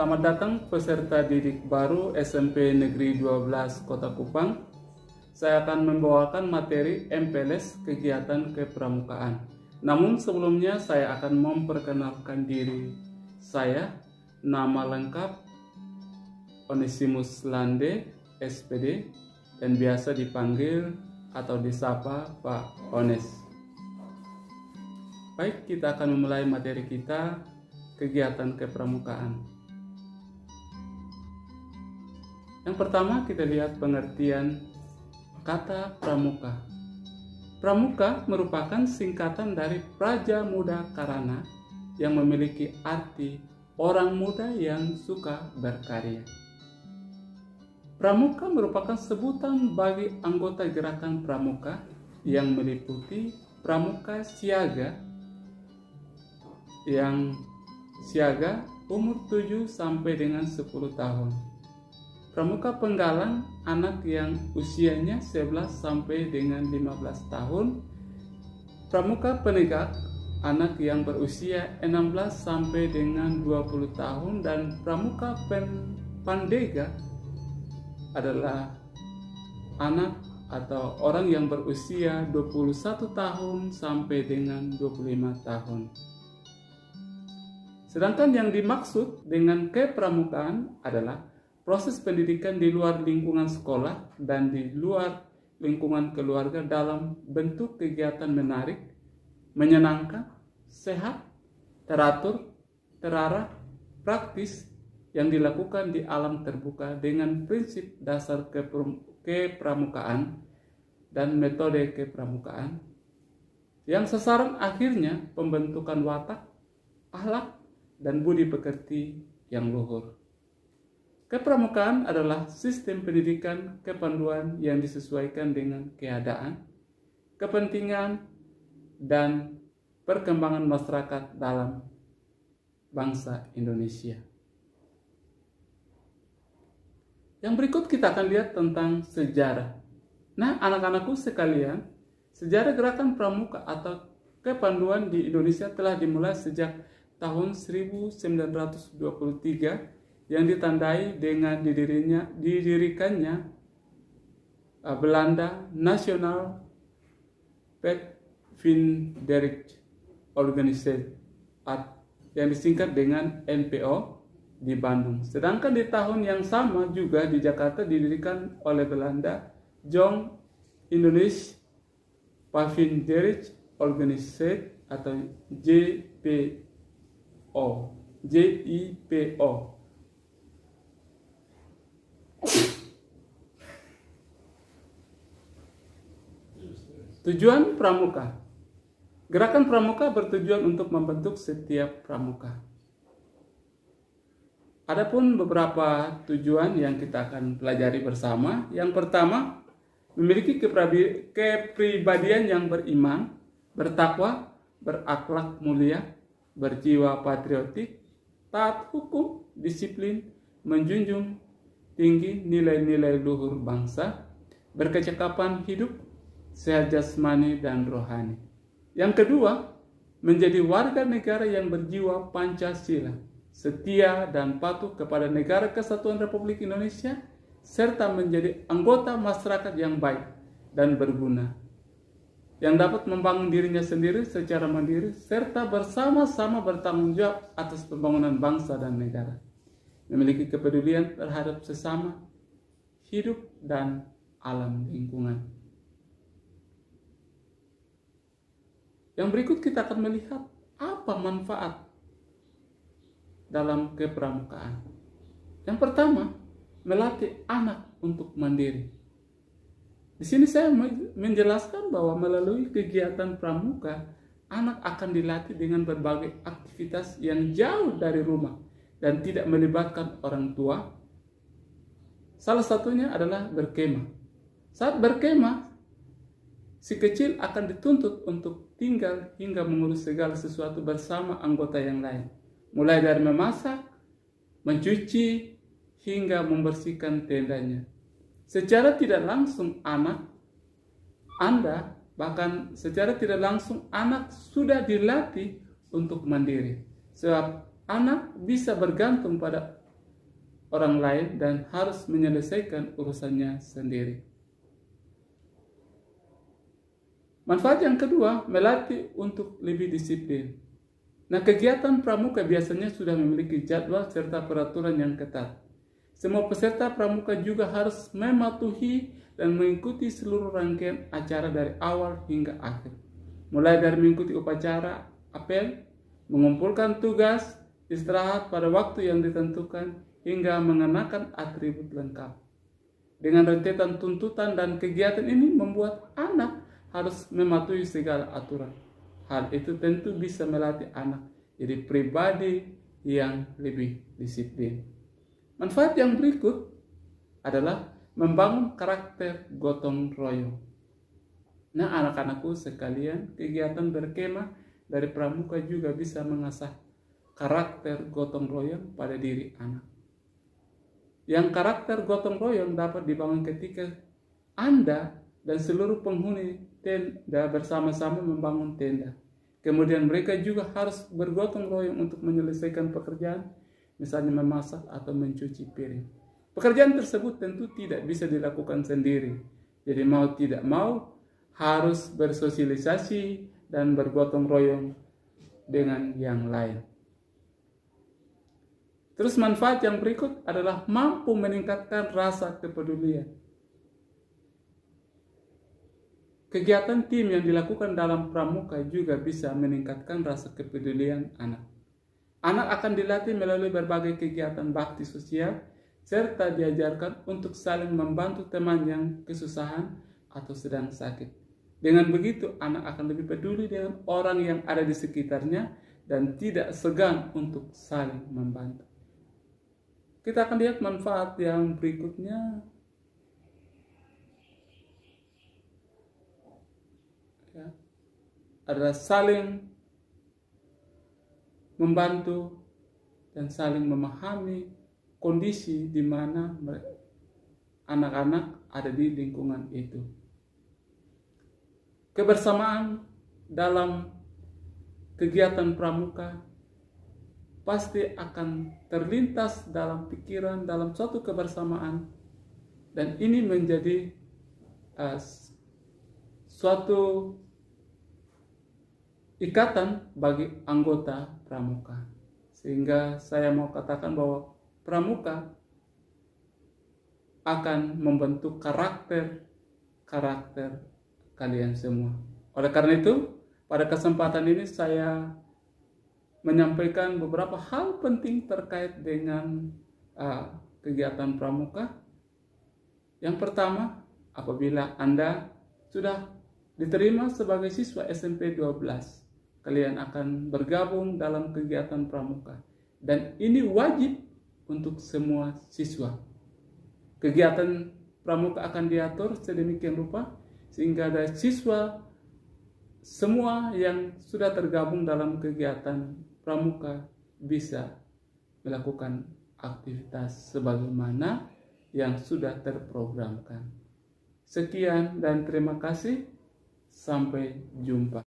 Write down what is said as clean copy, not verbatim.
Selamat datang peserta didik baru SMP Negeri 12 Kota Kupang. Saya akan membawakan materi MPLS kegiatan kepramukaan. Namun sebelumnya saya akan memperkenalkan diri saya. Nama lengkap Onesimus Lande, SPD, dan biasa dipanggil atau disapa Pak Ones. Baik, kita akan memulai materi kita, kegiatan kepramukaan. Yang pertama kita lihat pengertian kata pramuka. Pramuka merupakan singkatan dari Praja Muda Karana yang memiliki arti orang muda yang suka berkarya. Pramuka merupakan sebutan bagi anggota gerakan pramuka yang meliputi pramuka siaga yang siaga umur 7 sampai dengan 10 tahun. Pramuka penggalang anak yang usianya 11 sampai dengan 15 tahun. Pramuka penegak anak yang berusia 16 sampai dengan 20 tahun, dan pramuka pandega adalah anak atau orang yang berusia 21 tahun sampai dengan 25 tahun. Sedangkan yang dimaksud dengan kepramukaan adalah proses pendidikan di luar lingkungan sekolah dan di luar lingkungan keluarga dalam bentuk kegiatan menarik, menyenangkan, sehat, teratur, terarah, praktis yang dilakukan di alam terbuka dengan prinsip dasar kepramukaan dan metode kepramukaan yang sasaran akhirnya pembentukan watak, akhlak, dan budi pekerti yang luhur. Kepramukaan adalah sistem pendidikan kepanduan yang disesuaikan dengan keadaan, kepentingan, dan perkembangan masyarakat dalam bangsa Indonesia. Yang berikut kita akan lihat tentang sejarah. Nah, anak-anakku sekalian, sejarah gerakan pramuka atau kepanduan di Indonesia telah dimulai sejak tahun 1923 yang ditandai dengan didirikannya Belanda National Pathfinder Organization yang disingkat dengan NPO di Bandung. Sedangkan di tahun yang sama juga di Jakarta didirikan oleh Belanda Jong Indonesisch Pathfinder Organization atau JIPO. Tujuan pramuka. Gerakan pramuka bertujuan untuk membentuk setiap pramuka. Adapun beberapa tujuan yang kita akan pelajari bersama. Yang pertama, memiliki kepribadian yang beriman, bertakwa, berakhlak mulia, berjiwa patriotik, taat hukum, disiplin, menjunjung tinggi nilai-nilai luhur bangsa, berkecakapan hidup, sehat jasmani dan rohani. Yang kedua, menjadi warga negara yang berjiwa Pancasila, setia dan patuh kepada Negara Kesatuan Republik Indonesia, serta menjadi anggota masyarakat yang baik dan berguna, yang dapat membangun dirinya sendiri secara mandiri, serta bersama-sama bertanggung jawab atas pembangunan bangsa dan negara, memiliki kepedulian terhadap sesama, hidup, dan alam lingkungan. Yang berikut kita akan melihat apa manfaat dalam kepramukaan. Yang pertama, melatih anak untuk mandiri. Di sini saya menjelaskan bahwa melalui kegiatan pramuka, anak akan dilatih dengan berbagai aktivitas yang jauh dari rumah dan tidak melibatkan orang tua. Salah satunya adalah berkemah. Saat berkemah, si kecil akan dituntut untuk tinggal hingga mengurus segala sesuatu bersama anggota yang lain, mulai dari memasak, mencuci, hingga membersihkan tendanya. Secara tidak langsung anak sudah dilatih untuk mandiri. Sebab anak bisa bergantung pada orang lain dan harus menyelesaikan urusannya sendiri. Manfaat yang kedua, melatih untuk lebih disiplin. Nah, kegiatan pramuka biasanya sudah memiliki jadwal serta peraturan yang ketat. Semua peserta pramuka juga harus mematuhi dan mengikuti seluruh rangkaian acara dari awal hingga akhir. Mulai dari mengikuti upacara apel, mengumpulkan tugas, istirahat pada waktu yang ditentukan, hingga mengenakan atribut lengkap. Dengan rentetan tuntutan dan kegiatan ini membuat anak harus mematuhi segala aturan. Hal itu tentu bisa melatih anak jadi pribadi yang lebih disiplin. Manfaat yang berikut adalah membangun karakter gotong royong. Nah, anak-anakku sekalian, kegiatan berkemah dari pramuka juga bisa mengasah karakter gotong royong pada diri anak. Yang karakter gotong royong dapat dibangun ketika Anda dan seluruh penghuni tenda bersama-sama membangun tenda. Kemudian mereka juga harus bergotong royong untuk menyelesaikan pekerjaan, misalnya memasak atau mencuci piring. Pekerjaan tersebut tentu tidak bisa dilakukan sendiri. Jadi mau tidak mau harus bersosialisasi dan bergotong royong dengan yang lain. Terus manfaat yang berikut adalah mampu meningkatkan rasa kepedulian. Kegiatan tim yang dilakukan dalam pramuka juga bisa meningkatkan rasa kepedulian anak. Anak akan dilatih melalui berbagai kegiatan bakti sosial, serta diajarkan untuk saling membantu teman yang kesusahan atau sedang sakit. Dengan begitu, anak akan lebih peduli dengan orang yang ada di sekitarnya dan tidak segan untuk saling membantu. Kita akan lihat manfaat yang berikutnya. Adalah saling membantu dan saling memahami kondisi di mana anak-anak ada di lingkungan itu. Kebersamaan dalam kegiatan pramuka pasti akan terlintas dalam pikiran, dalam suatu kebersamaan, dan ini menjadi suatu ikatan bagi anggota pramuka. Sehingga saya mau katakan bahwa pramuka akan membentuk karakter kalian semua. Oleh karena itu, pada kesempatan ini saya menyampaikan beberapa hal penting terkait dengan kegiatan pramuka. Yang pertama, apabila Anda sudah diterima sebagai siswa SMP 12, kalian akan bergabung dalam kegiatan pramuka. Dan ini wajib untuk semua siswa. Kegiatan pramuka akan diatur sedemikian rupa sehingga ada siswa semua yang sudah tergabung dalam kegiatan pramuka bisa melakukan aktivitas sebagaimana yang sudah terprogramkan. Sekian dan terima kasih. Sampai jumpa.